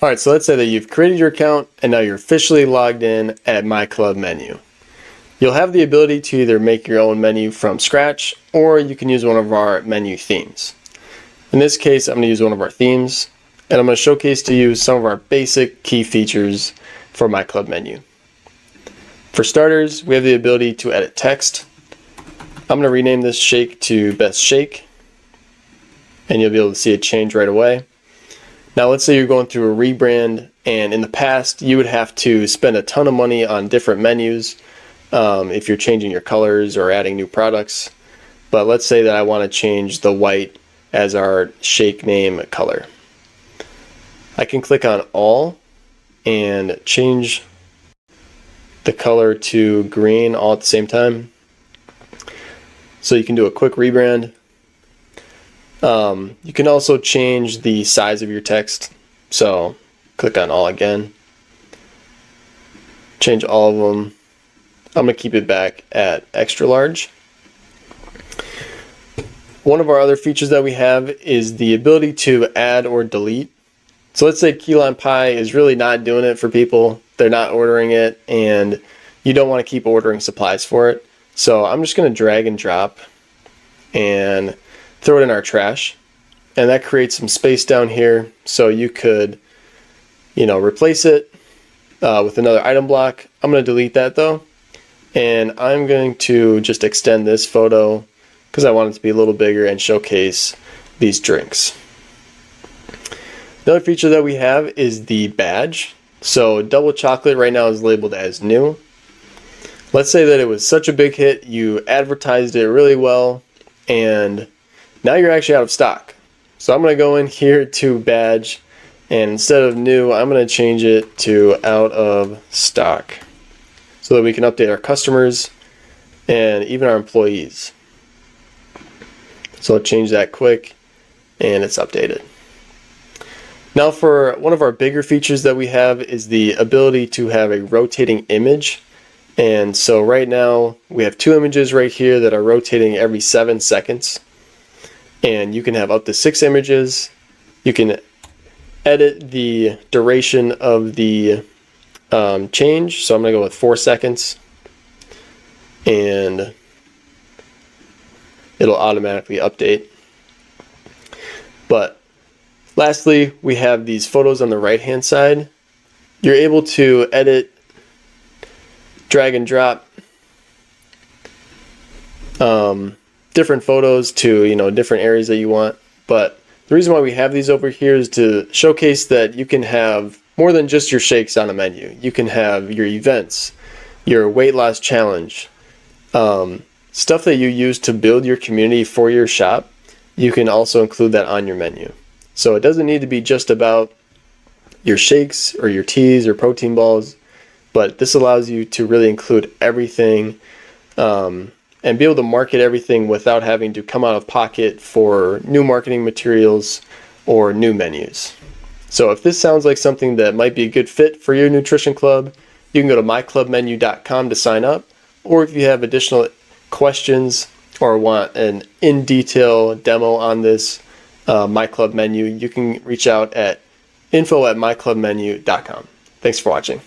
All right, so let's say that you've created your account and now you're officially logged in at MyClubMenu. You'll have the ability to either make your own menu from scratch, or you can use one of our menu themes. In this case, I'm going to use one of our themes, and I'm going to showcase to you some of our basic key features for MyClubMenu. For starters, we have the ability to edit text. I'm going to rename this shake to Best Shake, and you'll be able to see it change right away. Now let's say you're going through a rebrand, and in the past you would have to spend a ton of money on different menus if you're changing your colors or adding new products. But let's say that I want to change the white as our shake name color. I can click on all and change the color to green all at the same time. So you can do a quick rebrand. You can also change the size of your text. So click on all again. Change all of them. I'm going to keep it back at extra large. One of our other features that we have is the ability to add or delete. So let's say key lime pie is really not doing it for people. They're not ordering it, and you don't want to keep ordering supplies for it. So I'm just going to drag and drop and throw it in our trash, and that creates some space down here, so you could, replace it with another item block. I'm going to delete that though, and I'm going to just extend this photo because I want it to be a little bigger and showcase these drinks. Another feature that we have is the badge. So double chocolate right now is labeled as new. Let's say that it was such a big hit, you advertised it really well, and now you're actually out of stock. So I'm going to go in here to badge, and instead of new, I'm going to change it to out of stock so that we can update our customers and even our employees. So I'll change that quick, and it's updated. Now for one of our bigger features that we have is the ability to have a rotating image. And so right now we have 2 images right here that are rotating every 7 seconds. And you can have up to 6 images. You can edit the duration of the change. So I'm going to go with 4 seconds. And it'll automatically update. But lastly, we have these photos on the right hand side. You're able to edit, drag and drop different photos to different areas that you want. But the reason why we have these over here is to showcase that you can have more than just your shakes on a menu. You can have your events, your weight loss challenge, stuff that you use to build your community for your shop. You can also include that on your menu. So it doesn't need to be just about your shakes or your teas or protein balls, but this allows you to really include everything and be able to market everything without having to come out of pocket for new marketing materials or new menus. So if this sounds like something that might be a good fit for your nutrition club, you can go to myclubmenu.com to sign up, or if you have additional questions or want an in-detail demo on this MyClubMenu, you can reach out at info@myclubmenu.com. Thanks for watching.